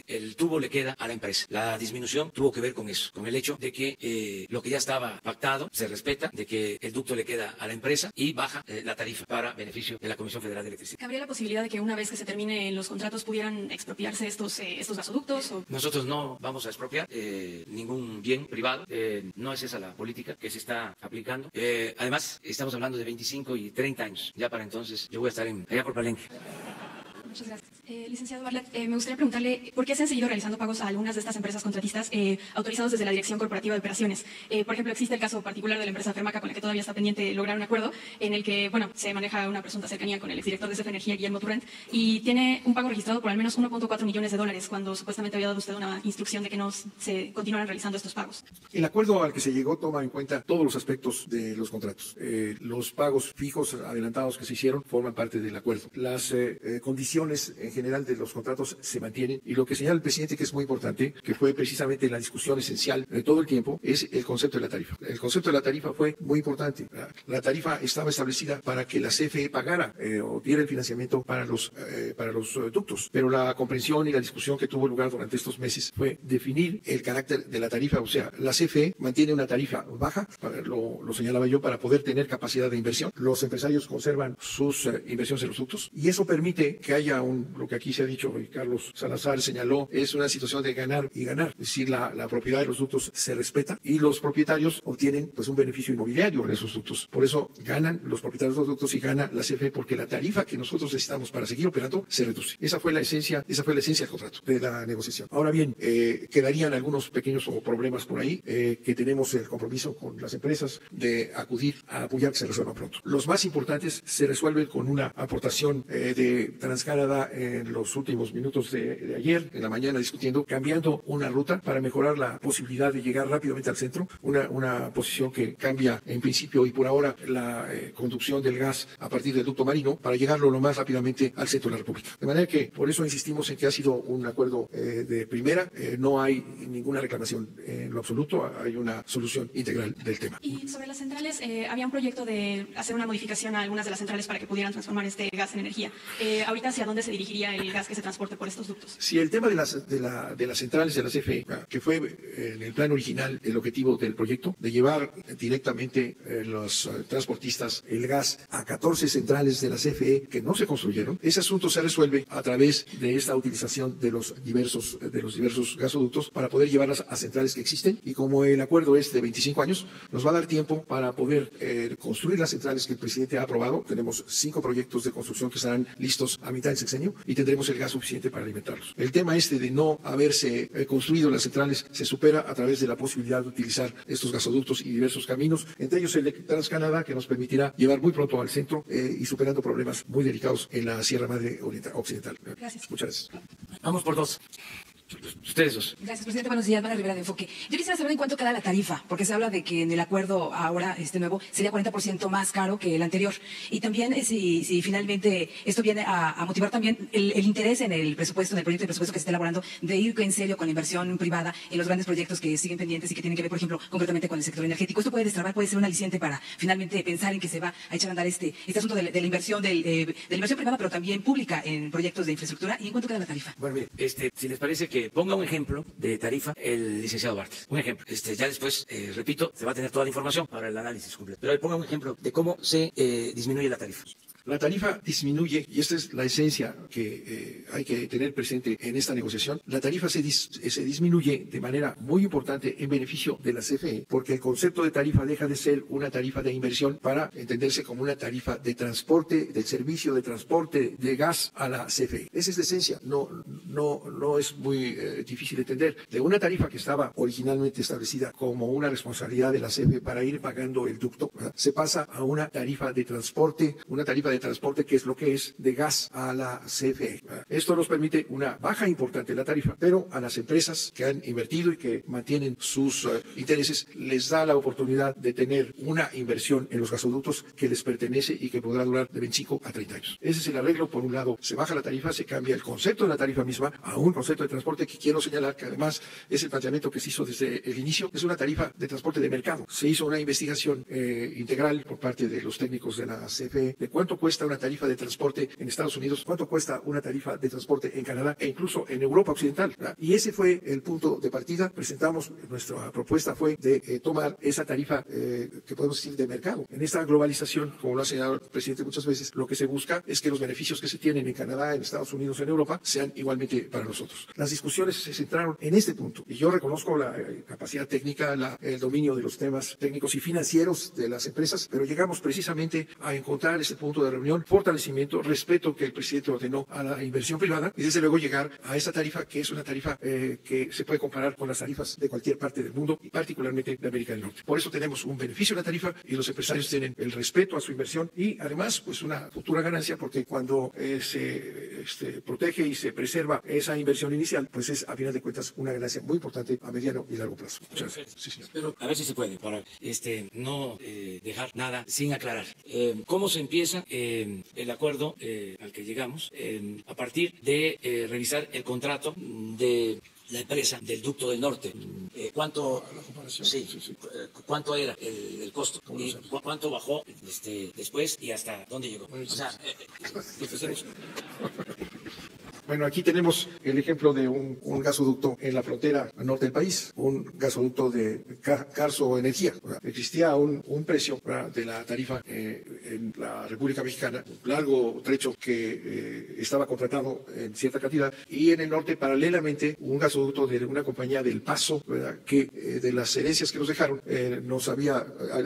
el tubo le queda a la empresa. La disminución tuvo que ver con eso, con el hecho de que lo que ya estaba pactado se respeta, de que el ducto le queda a la empresa y baja la tarifa para beneficio de la Comisión Federal de Electricidad. ¿Habría la posibilidad de que una vez que se terminen los contratos pudieran expropiarse estos gasoductos? Nosotros no vamos a expropiar ningún bien privado, no es esa la política que se está aplicando. Además, estamos hablando de 25 y 30 años. Ya para entonces yo voy a estar allá por Palenque. Muchas gracias. Licenciado Bartlett, me gustaría preguntarle por qué se han seguido realizando pagos a algunas de estas empresas contratistas autorizados desde la Dirección Corporativa de Operaciones. Por ejemplo, existe el caso particular de la empresa Fermaca, con la que todavía está pendiente lograr un acuerdo, en el que se maneja una presunta cercanía con el exdirector de CFE Energía, Guillermo Turrent, y tiene un pago registrado por al menos $1.4 millones, cuando supuestamente había dado usted una instrucción de que no se continuaran realizando estos pagos. El acuerdo al que se llegó toma en cuenta todos los aspectos de los contratos. Los pagos fijos adelantados que se hicieron forman parte del acuerdo. Las condiciones condiciones en general de los contratos se mantienen y lo que señala el presidente que es muy importante, que fue precisamente la discusión esencial de todo el tiempo, es el concepto de la tarifa. El concepto de la tarifa fue muy importante. La tarifa estaba establecida para que la CFE pagara o diera el financiamiento para los ductos, pero la comprensión y la discusión que tuvo lugar durante estos meses fue definir el carácter de la tarifa, o sea, la CFE mantiene una tarifa baja, lo señalaba yo, para poder tener capacidad de inversión. Los empresarios conservan sus inversiones en los ductos y eso permite que haya lo que aquí se ha dicho y Carlos Salazar señaló, es una situación de ganar y ganar, es decir, la propiedad de los ductos se respeta y los propietarios obtienen pues un beneficio inmobiliario en esos ductos. Por eso ganan los propietarios de los ductos y gana la CFE porque la tarifa que nosotros necesitamos para seguir operando se reduce. Esa fue la esencia del contrato, de la negociación. Ahora bien, quedarían algunos pequeños problemas por ahí que tenemos el compromiso con las empresas de acudir a apoyar que se resuelvan pronto. Los más importantes se resuelven con una aportación de TransCanada en los últimos minutos de ayer, en la mañana discutiendo, cambiando una ruta para mejorar la posibilidad de llegar rápidamente al centro, una posición que cambia en principio y por ahora la conducción del gas a partir del ducto marino para llegarlo lo más rápidamente al centro de la República. De manera que por eso insistimos en que ha sido un acuerdo de primera, no hay ninguna reclamación en lo absoluto, hay una solución integral del tema. Y sobre las centrales, había un proyecto de hacer una modificación a algunas de las centrales para que pudieran transformar este gas en energía. Ahorita, ¿hacia dónde se dirigiría el gas que se transporte por estos ductos? Si el tema de las centrales de la CFE, que fue en el plan original el objetivo del proyecto, de llevar directamente los transportistas el gas a 14 centrales de la CFE que no se construyeron, ese asunto se resuelve a través de esta utilización de los diversos gasoductos para poder llevarlas a centrales que existen y como el acuerdo es de 25 años, nos va a dar tiempo para poder construir las centrales que el presidente ha aprobado. Tenemos 5 proyectos de construcción que estarán listos a mitad del sexenio y tendremos el gas suficiente para alimentarlos. El tema de no haberse construido las centrales se supera a través de la posibilidad de utilizar estos gasoductos y diversos caminos, entre ellos el de TransCanada, que nos permitirá llevar muy pronto al centro y superando problemas muy delicados en la Sierra Madre Occidental. Gracias. Muchas gracias. Vamos por dos. Ustedes dos. Gracias, presidente. Buenos días, Mara Rivera de Enfoque. Yo quisiera saber en cuánto queda la tarifa, porque se habla de que en el acuerdo ahora, nuevo, sería 40% más caro que el anterior. Y también si finalmente esto viene a motivar también el interés en el presupuesto, en el proyecto de presupuesto que se está elaborando, de ir en serio con la inversión privada en los grandes proyectos que siguen pendientes y que tienen que ver, por ejemplo, concretamente con el sector energético. Esto puede destrabar, puede ser un aliciente para finalmente pensar en que se va a echar a andar este asunto de la inversión, de la inversión privada, pero también pública en proyectos de infraestructura. ¿Y en cuánto queda la tarifa? Bueno, mire, si les parece que ponga un ejemplo de tarifa el licenciado Bartles. Un ejemplo. Ya después, repito, se va a tener toda la información para el análisis completo. Pero ponga un ejemplo de cómo se disminuye la tarifa. La tarifa disminuye, y esta es la esencia que hay que tener presente en esta negociación. La tarifa se disminuye de manera muy importante en beneficio de la CFE, porque el concepto de tarifa deja de ser una tarifa de inversión para entenderse como una tarifa de transporte, del servicio de transporte de gas a la CFE. Esa es la esencia. No es muy difícil de entender. De una tarifa que estaba originalmente establecida como una responsabilidad de la CFE para ir pagando el ducto, ¿verdad? Se pasa a una tarifa de transporte, que es lo que es de gas a la CFE. Esto nos permite una baja importante en la tarifa, pero a las empresas que han invertido y que mantienen sus intereses les da la oportunidad de tener una inversión en los gasoductos que les pertenece y que podrá durar de 25 a 30 años. Ese es el arreglo. Por un lado, se baja la tarifa, se cambia el concepto de la tarifa misma a un concepto de transporte que quiero señalar que además es el planteamiento que se hizo desde el inicio. Es una tarifa de transporte de mercado. Se hizo una investigación integral por parte de los técnicos de la CFE de cuánto cuesta una tarifa de transporte en Estados Unidos, cuánto cuesta una tarifa de transporte en Canadá e incluso en Europa Occidental, ¿verdad? Y ese fue el punto de partida. Presentamos, nuestra propuesta fue de tomar esa tarifa que podemos decir de mercado. En esta globalización, como lo ha señalado el presidente muchas veces, lo que se busca es que los beneficios que se tienen en Canadá, en Estados Unidos, en Europa, sean igualmente para nosotros. Las discusiones se centraron en este punto y yo reconozco la capacidad técnica, el dominio de los temas técnicos y financieros de las empresas, pero llegamos precisamente a encontrar ese punto de reunión, fortalecimiento, respeto que el presidente ordenó a la inversión privada y desde luego llegar a esa tarifa que es una tarifa que se puede comparar con las tarifas de cualquier parte del mundo y particularmente de América del Norte. Por eso tenemos un beneficio en la tarifa y los empresarios tienen el respeto a su inversión y además pues una futura ganancia porque cuando se protege y se preserva esa inversión inicial, pues es a final de cuentas una ganancia muy importante a mediano y largo plazo. Muchas gracias. Sí, señor. Pero a ver si se puede, para no dejar nada sin aclarar. ¿Cómo se empieza el acuerdo al que llegamos a partir de revisar el contrato de la empresa del ducto del norte? ¿Cuánto era el costo? ¿Y cuánto bajó después y hasta dónde llegó? O sea, Bueno, aquí tenemos el ejemplo de un gasoducto en la frontera norte del país, un gasoducto de Carso Energía. Existía un precio de la tarifa en la República Mexicana, un largo trecho que estaba contratado en cierta cantidad, y en el norte, paralelamente, un gasoducto de una compañía del Paso, que de las herencias que nos dejaron,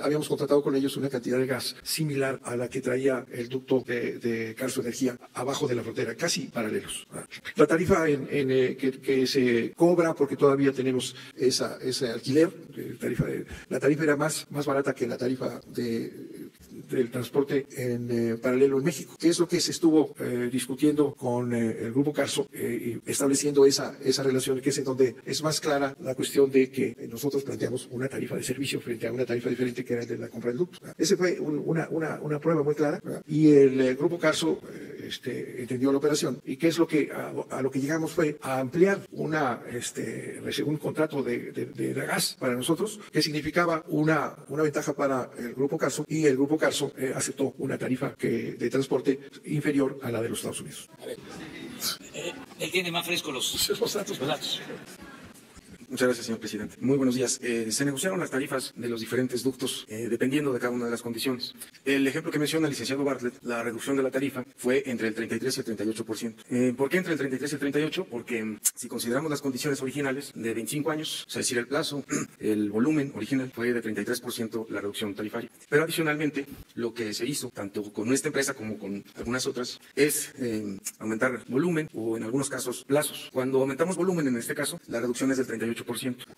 habíamos contratado con ellos una cantidad de gas similar a la que traía el ducto de Carso Energía abajo de la frontera, casi paralelos. La tarifa que se cobra, porque todavía tenemos ese alquiler, la tarifa era más barata que la tarifa del transporte en paralelo en México, que es lo que se estuvo discutiendo con el Grupo Carso, y estableciendo esa relación, que es en donde es más clara la cuestión de que nosotros planteamos una tarifa de servicio frente a una tarifa diferente que era de la compra del ducto. Ese fue una prueba muy clara, ¿verdad? Y el Grupo Carso entendió la operación, y qué es lo que a lo que llegamos fue a ampliar un contrato de gas para nosotros, que significaba una ventaja para el Grupo Carso, y el Grupo Carso aceptó una tarifa de transporte inferior a la de los Estados Unidos. A ver, él tiene más fresco los datos. Muchas gracias, señor presidente. Muy buenos días. Se negociaron las tarifas de los diferentes ductos dependiendo de cada una de las condiciones. El ejemplo que menciona el licenciado Bartlett, la reducción de la tarifa fue entre el 33 y el 38%. ¿Por qué entre el 33 y el 38%? Porque si consideramos las condiciones originales de 25 años, es decir, el plazo, el volumen original fue de 33% la reducción tarifaria. Pero adicionalmente, lo que se hizo, tanto con esta empresa como con algunas otras, es aumentar volumen o en algunos casos plazos. Cuando aumentamos volumen, en este caso, la reducción es del 38%.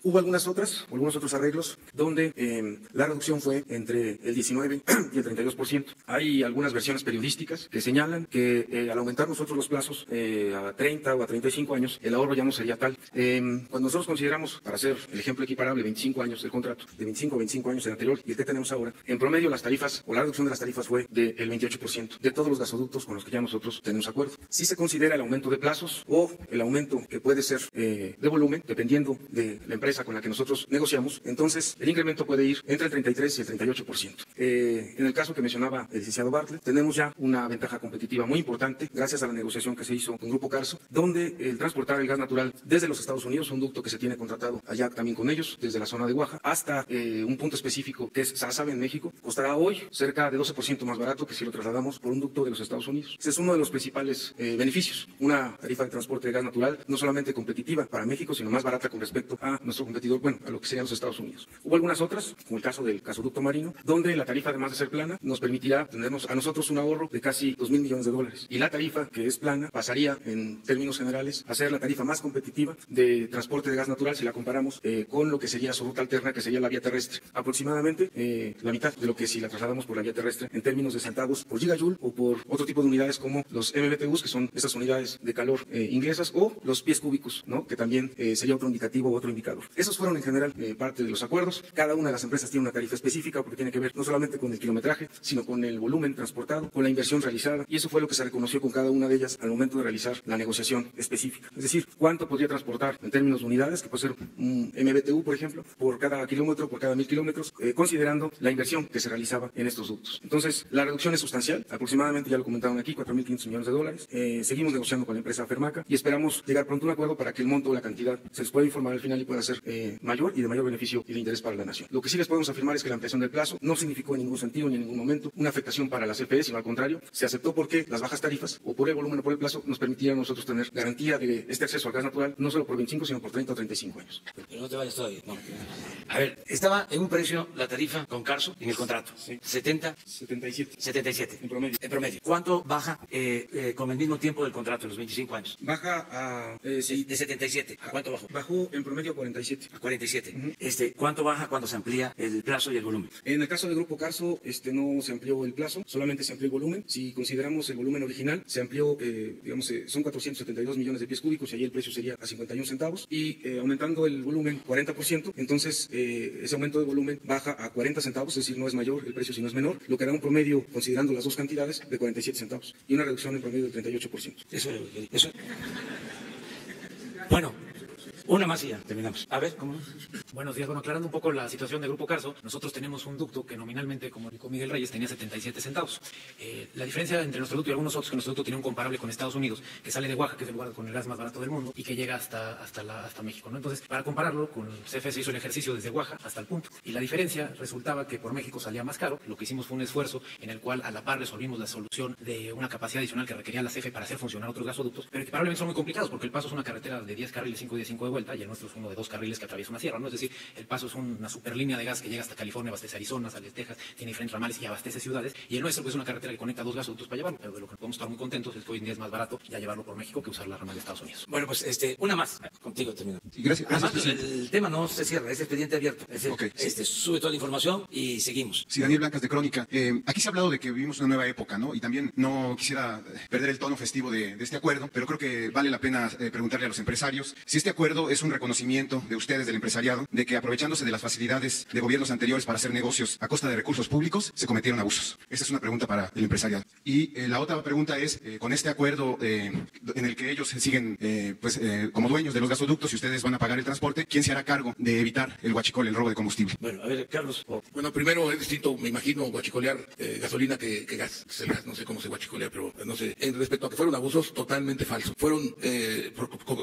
Hubo algunos otros arreglos donde la reducción fue entre el 19 y el 32%. Hay algunas versiones periodísticas que señalan que al aumentar nosotros los plazos a 30 o a 35 años, el ahorro ya no sería tal. Cuando nosotros consideramos, para hacer el ejemplo equiparable, 25 años del contrato, de 25 a 25 años el anterior y el que tenemos ahora, en promedio las tarifas o la reducción de las tarifas fue del 28% de todos los gasoductos con los que ya nosotros tenemos acuerdo. Si se considera el aumento de plazos o el aumento que puede ser de volumen, dependiendo de la empresa con la que nosotros negociamos, entonces el incremento puede ir entre el 33 y el 38%. En el caso que mencionaba el licenciado Bartlett, tenemos ya una ventaja competitiva muy importante gracias a la negociación que se hizo con Grupo Carso, donde el transportar el gas natural desde los Estados Unidos, un ducto que se tiene contratado allá también con ellos, desde la zona de Oaxaca, hasta un punto específico que es Sasabe en México, costará hoy cerca de 12% más barato que si lo trasladamos por un ducto de los Estados Unidos. Ese es uno de los principales beneficios, una tarifa de transporte de gas natural no solamente competitiva para México, sino más barata con respecto a nuestro competidor, a lo que serían los Estados Unidos. Hubo algunas otras, como el caso del gasoducto marino, donde la tarifa, además de ser plana, nos permitirá tenernos a nosotros un ahorro de casi $2,000 millones. Y la tarifa, que es plana, pasaría, en términos generales, a ser la tarifa más competitiva de transporte de gas natural si la comparamos con lo que sería su ruta alterna, que sería la vía terrestre. Aproximadamente la mitad de lo que si la trasladamos por la vía terrestre, en términos de centavos por gigajoule o por otro tipo de unidades como los MBTUs, que son esas unidades de calor inglesas, o los pies cúbicos, ¿no? Que también sería otro indicativo o otro indicador. Esos fueron en general parte de los acuerdos. Cada una de las empresas tiene una tarifa específica porque tiene que ver no solamente con el kilometraje, sino con el volumen transportado, con la inversión realizada, y eso fue lo que se reconoció con cada una de ellas al momento de realizar la negociación específica. Es decir, cuánto podría transportar en términos de unidades, que puede ser un MBTU, por ejemplo, por cada kilómetro, por cada 1,000 kilómetros, considerando la inversión que se realizaba en estos ductos. Entonces, la reducción es sustancial, aproximadamente, ya lo comentaron aquí, $4,500 millones. Seguimos negociando con la empresa Fermaca y esperamos llegar pronto a un acuerdo para que el monto o la cantidad se les pueda informar al final y pueda ser mayor y de mayor beneficio y de interés para la nación. Lo que sí les podemos afirmar es que la ampliación del plazo no significó en ningún sentido ni en ningún momento una afectación para la CFE, sino al contrario, se aceptó porque las bajas tarifas, o por el volumen o por el plazo, nos permitían a nosotros tener garantía de este acceso al gas natural, no solo por 25, sino por 30 o 35 años. Pero no te vayas todavía. No. A ver, estaba en un precio la tarifa con Carso en el contrato. Sí. 77. En promedio. En promedio. ¿Cuánto baja con el mismo tiempo del contrato, en los 25 años? Baja a... De 77. ¿A cuánto bajó? Bajó en promedio 47. A 47. ¿Cuánto baja cuando se amplía el plazo y el volumen? En el caso del Grupo Carso, no se amplió el plazo, solamente se amplió el volumen. Si consideramos el volumen original, se amplió, son 472 millones de pies cúbicos y ahí el precio sería a 51 centavos. Y aumentando el volumen 40%, entonces ese aumento de volumen baja a 40 centavos, es decir, no es mayor el precio, sino es menor, lo que da un promedio, considerando las dos cantidades, de 47 centavos y una reducción en promedio del 38%. Eso. Bueno. Una más y ya terminamos. A ver, ¿cómo? Buenos días. Bueno, aclarando un poco la situación de Grupo Carso, nosotros tenemos un ducto que nominalmente, como dijo Miguel Reyes, tenía 77 centavos. La diferencia entre nuestro ducto y algunos otros es que nuestro ducto tiene un comparable con Estados Unidos, que sale de Oaxaca, que es el lugar con el gas más barato del mundo, y que llega hasta México, ¿no? Entonces, para compararlo, con CFE se hizo el ejercicio desde Oaxaca hasta el punto. Y la diferencia resultaba que por México salía más caro. Lo que hicimos fue un esfuerzo en el cual a la par resolvimos la solución de una capacidad adicional que requería la CFE para hacer funcionar otros gasoductos, pero que probablemente son muy complicados, porque el Paso es una carretera de 10 carriles, 5 y 5 de vuelta, y el nuestro es uno de 2 carriles que atraviesa una sierra, ¿no? Es decir, el Paso es una superlínea de gas que llega hasta California, abastece Arizona, sale de Texas, tiene diferentes ramales y abastece ciudades, y el nuestro es una carretera que conecta 2 gasoductos para llevarlo, pero de lo que podemos estar muy contentos es que hoy en día es más barato ya llevarlo por México que usar la ramal de Estados Unidos. Bueno, pues una más. Contigo termino. Gracias. Además, el tema no se cierra, es expediente abierto. Okay. Sube toda la información y seguimos. Sí, Daniel Blancas de Crónica. Aquí se ha hablado de que vivimos una nueva época, ¿no? Y también no quisiera perder el tono festivo de este acuerdo, pero creo que vale la pena preguntarle a los empresarios si este acuerdo es un reconocimiento de ustedes, del empresariado, de que aprovechándose de las facilidades de gobiernos anteriores para hacer negocios a costa de recursos públicos, se cometieron abusos. Esa es una pregunta para el empresariado. Y la otra pregunta es, con este acuerdo en el que ellos siguen como dueños de los gasoductos y ustedes van a pagar el transporte, ¿quién se hará cargo de evitar el huachicol, el robo de combustible? Bueno, a ver, Carlos. Bueno, primero es distinto, me imagino, huachicolear gasolina que gas. El gas, no sé cómo se huachicolea, pero no sé. En respecto a que fueron abusos, totalmente falso. Fueron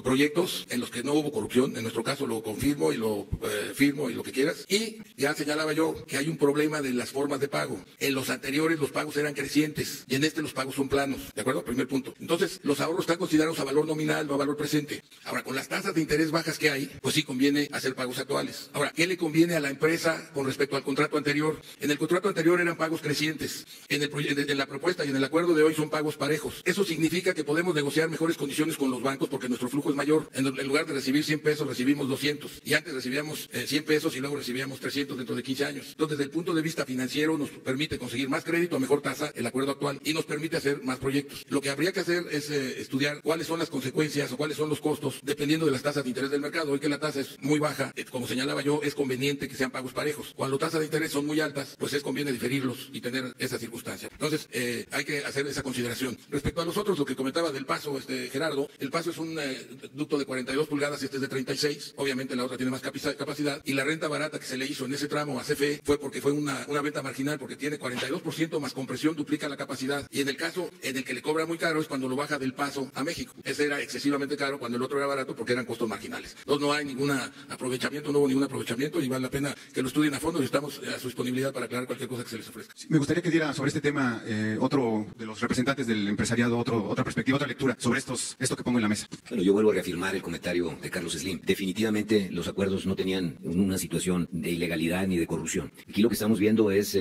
proyectos en los que no hubo corrupción. En nuestro caso lo confirmo y lo firmo y lo que quieras. Y ya señalaba yo que hay un problema de las formas de pago. En los anteriores los pagos eran crecientes y en los pagos son planos. ¿De acuerdo? Primer punto. Entonces, los ahorros están considerados a valor nominal, no a valor presente. Ahora, con las tasas de interés bajas que hay, pues sí conviene hacer pagos actuales. Ahora, ¿qué le conviene a la empresa con respecto al contrato anterior? En el contrato anterior eran pagos crecientes. En la propuesta y en el acuerdo de hoy son pagos parejos. Eso significa que podemos negociar mejores condiciones con los bancos porque nuestro flujo es mayor. En lugar de recibir 100 pesos, recibimos 200. Y antes recibíamos 100 pesos y luego recibíamos 300 dentro de 15 años. Entonces, desde el punto de vista financiero, nos permite conseguir más crédito a mejor tasa, el acuerdo actual, y nos permite hacer más proyectos. Lo que habría que hacer es estudiar cuáles son las consecuencias o cuáles son los costos, dependiendo de las tasas de interés del mercado. Hoy que la tasa es muy baja, como señalaba yo, es conveniente que sean pagos parejos. Cuando tasas de interés son muy altas, pues es conviene diferirlos y tener esa circunstancia. Entonces, hay que hacer esa consideración. Respecto a los otros, lo que comentaba del Paso, Gerardo, el Paso es un ducto de 42 pulgadas, este es de 36, obviamente la otra tiene más capacidad, y la renta barata que se le hizo en ese tramo a CFE fue porque fue una venta marginal, porque tiene 42% más compresión, duplica la capacidad, y en el caso en el que le cobra muy caro es cuando lo baja del Paso a México. Ese era excesivamente caro cuando el otro era barato porque eran costos marginales. Entonces no hay no hubo ningún aprovechamiento y vale la pena que lo estudien a fondo y estamos a su disponibilidad para aclarar cualquier cosa que se les ofrezca. Sí, me gustaría que diera sobre este tema otro de los representantes del empresariado, otra perspectiva, otra lectura sobre esto que pongo en la mesa. Bueno, yo vuelvo a reafirmar el comentario de Carlos Slim. Definitivamente los acuerdos no tenían una situación de ilegalidad ni de corrupción. Aquí lo que estamos viendo es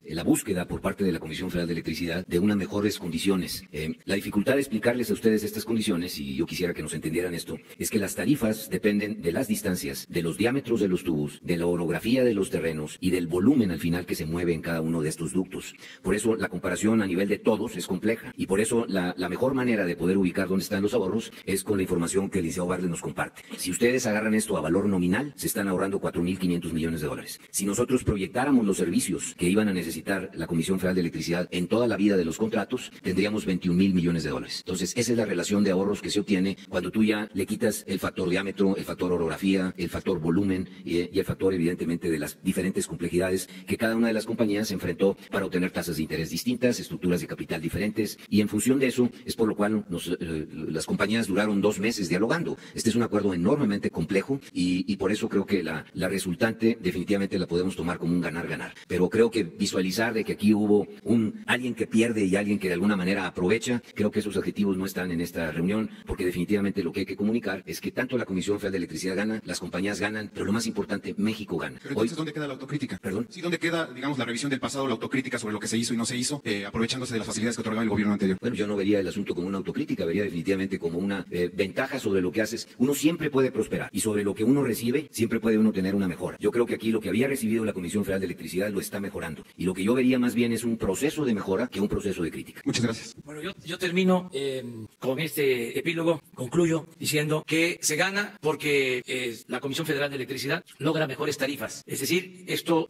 la búsqueda por parte de la Comisión Federal de Electricidad de unas mejores condiciones. La dificultad de explicarles a ustedes estas condiciones, y yo quisiera que nos entendieran esto, es que las tarifas dependen de las distancias, de los diámetros de los tubos, de la orografía de los terrenos y del volumen al final que se mueve en cada uno de estos ductos. Por eso la comparación a nivel de todos es compleja y por eso la mejor manera de poder ubicar dónde están los ahorros es con la información que el licenciado Bartlett nos comparte. Si ustedes agarran esto a valor nominal, se están ahorrando 4.500 millones de dólares. Si nosotros proyectáramos los servicios que iban a necesitar la Comisión Federal de Electricidad en toda la vida de los contratos, tendríamos 21.000 millones de dólares. Entonces, esa es la relación de ahorros que se obtiene cuando tú ya le quitas el factor diámetro, el factor orografía, el factor volumen y el factor, evidentemente, de las diferentes complejidades que cada una de las compañías se enfrentó para obtener tasas de interés distintas, estructuras de capital diferentes, y en función de eso es por lo cual las compañías duraron 2 meses dialogando. Este es un acuerdo enormemente complejo y por eso creo que la resultante definitivamente la podemos tomar como un ganar-ganar. Pero creo que visualizar de que aquí hubo alguien que pierde y alguien que de alguna manera aprovecha, creo que esos adjetivos no están en esta reunión, porque definitivamente lo que hay que comunicar es que tanto la Comisión Federal de Electricidad gana, las compañías ganan, pero lo más importante, México gana. Pero entonces, ¿dónde queda la autocrítica? ¿Perdón? Sí, ¿dónde queda, digamos, la revisión del pasado, la autocrítica sobre lo que se hizo y no se hizo, aprovechándose de las facilidades que otorgaba el gobierno anterior? Bueno, yo no vería el asunto como una autocrítica, vería definitivamente como una ventaja sobre lo que haces. Uno uno siempre puede prosperar y sobre lo que uno recibe siempre puede uno tener una mejora. Yo creo que aquí lo que había recibido la Comisión Federal de Electricidad lo está mejorando y lo que yo vería más bien es un proceso de mejora que un proceso de crítica. Muchas gracias. Bueno, yo termino con este epílogo, concluyo diciendo que se gana porque la Comisión Federal de Electricidad logra mejores tarifas. Es decir, esto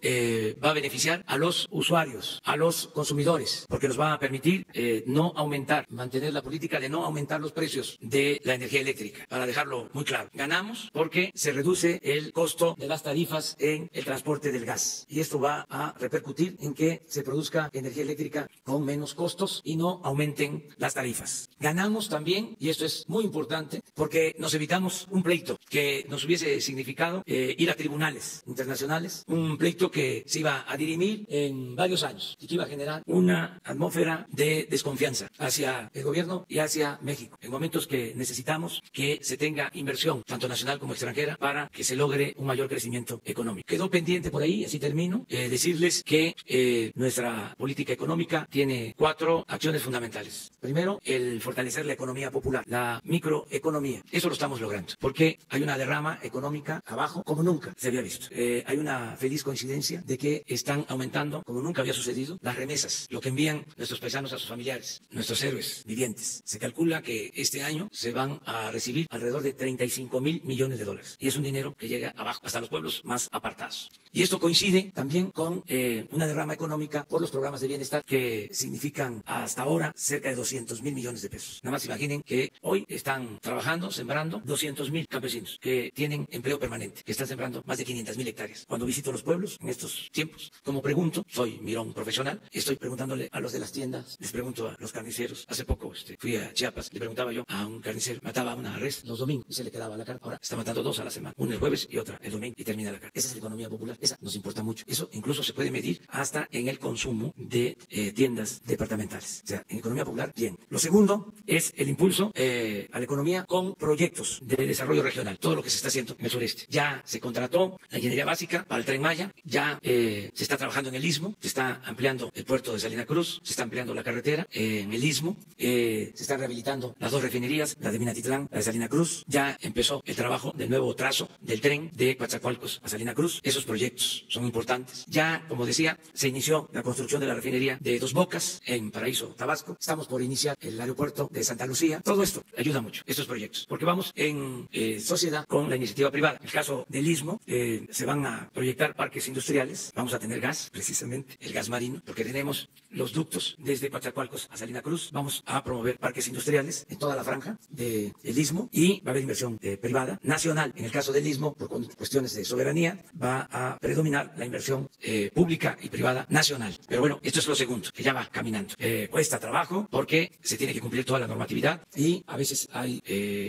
va a beneficiar a los usuarios, a los consumidores, porque nos va a permitir no aumentar, mantener la política de no aumentar los precios de la energía eléctrica, para dejarlo muy claro. Ganamos porque se reduce el costo de las tarifas en el transporte del gas y esto va a repercutir en que se produzca energía eléctrica con menos costos y no aumenten las tarifas. Ganamos también, y esto es muy importante, porque nos evitamos un pleito que nos hubiese significado ir a tribunales internacionales, un pleito que se iba a dirimir en varios años y que iba a generar una atmósfera de desconfianza hacia el gobierno y hacia México, en momentos que necesitamos que se tenga inversión, tanto nacional como extranjera, para que se logre un mayor crecimiento económico. Quedó pendiente por ahí, así termino, decirles que nuestra política económica tiene 4 acciones fundamentales. Primero, el fortalecer la economía popular, la microeconomía. Eso lo estamos logrando, porque hay una derrama económica abajo como nunca se había visto. Hay una feliz coincidencia de que están aumentando, como nunca había sucedido, las remesas, lo que envían nuestros paisanos a sus familiares, nuestros héroes vivientes. Se calcula que este año se van a recibir alrededor de 35.000 millones de dólares. Y es un dinero que llega abajo, hasta los pueblos más apartados. Y esto coincide también con una derrama económica por los programas de bienestar que significan hasta ahora cerca de 200.000 millones de pesos. Nada más imaginen que hoy están trabajando, sembrando 200.000 campesinos que tienen empleo permanente, que están sembrando más de 500.000 hectáreas. Cuando visito los pueblos en estos tiempos, como pregunto, soy mirón profesional, estoy preguntándole a los de las tiendas, les pregunto a los carniceros. Hace poco fui a Chiapas, le preguntaba yo a un carnicero, mataba una res los domingos y se le quedaba la carne. Ahora está matando 2 a la semana, una el jueves y otra el domingo y termina la carne. Esa es la economía popular, esa nos importa mucho. Eso incluso se puede medir hasta en el consumo de tiendas departamentales. O sea, en economía popular, bien. Lo segundo es el impulso a la economía con proyectos de desarrollo regional, todo lo que se está haciendo en el sureste. Ya se contrató la ingeniería básica para el Tren Maya, ya se está trabajando en el Istmo, se está ampliando el puerto de Salina Cruz, se está ampliando la carretera en el Istmo, se están rehabilitando las 2 refinerías, la de Minatitlán, la de Salina Cruz, ya empezó el trabajo del nuevo trazo del tren de Coatzacoalcos a Salina Cruz. Esos proyectos son importantes. Ya, como decía, se inició la construcción de la refinería de Dos Bocas en Paraíso, Tabasco. Estamos por iniciar el aeropuerto de Santa Lucía. Todo esto ayuda mucho, estos proyectos, porque vamos en sociedad con la iniciativa privada. En el caso del Istmo, se van a proyectar parques industriales. Vamos a tener gas, precisamente, el gas marino, porque tenemos los ductos desde Coatzacoalcos a Salina Cruz. Vamos a promover parques industriales en toda la franja del Istmo y va a haber inversión privada, nacional. En el caso del Istmo, por cuestiones de soberanía, va a predominar la inversión pública y privada nacional. Pero bueno, esto es lo segundo, que ya va caminando. Cuesta trabajo porque se tiene que cumplir toda la normatividad y a veces hay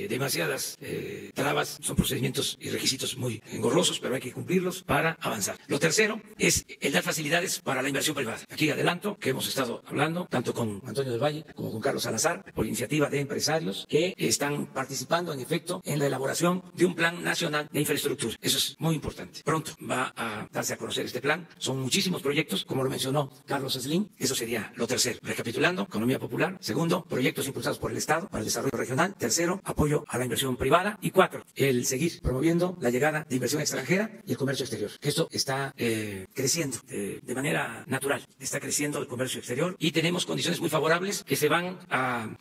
demasiadas trabas, son procedimientos y requisitos muy engorrosos, pero hay que cumplirlos para avanzar. Lo tercero es el dar facilidades para la inversión privada. Aquí adelanto que hemos estado hablando tanto con Antonio del Valle como con Carlos Salazar por iniciativa de empresarios que están participando en efecto en la elaboración de un plan nacional de infraestructura. Eso es muy importante. Pronto va a darse a conocer este plan. Son muchísimos proyectos, como lo mencionó Carlos Slim. Eso sería lo tercero. Recapitulando, economía popular. Segundo, proyectos impulsados por el Estado para el desarrollo regional. Tercero, apoyo a la inversión privada. Y 4, el seguir promoviendo la llegada de inversión extranjera y el comercio exterior. Esto está creciendo de manera natural. Está creciendo el comercio exterior y tenemos condiciones muy favorables que se van a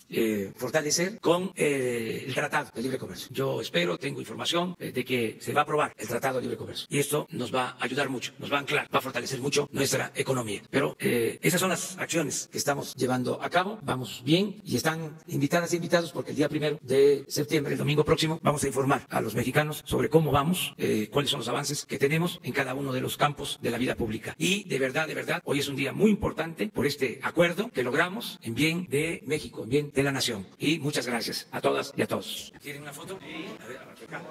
fortalecer con el Tratado de Libre Comercio. Yo espero, tengo información de que se va a aprobar el Tratado de Libre Comercio y esto nos va a ayudar mucho, nos va a anclar, va a fortalecer mucho nuestra economía. Pero esas son las acciones que estamos llevando a cabo. Vamos bien y están invitadas e invitados porque el día 1 de septiembre, el domingo próximo, vamos a informar a los mexicanos sobre cómo vamos, cuáles son los avances que tenemos en cada uno de los campos de la vida pública. Y de verdad, hoy es un día muy importante por este acuerdo que logramos en bien de México, en bien de la nación. Y muchas gracias a todas y a todos. ¿Quieren una foto? A ver, acá.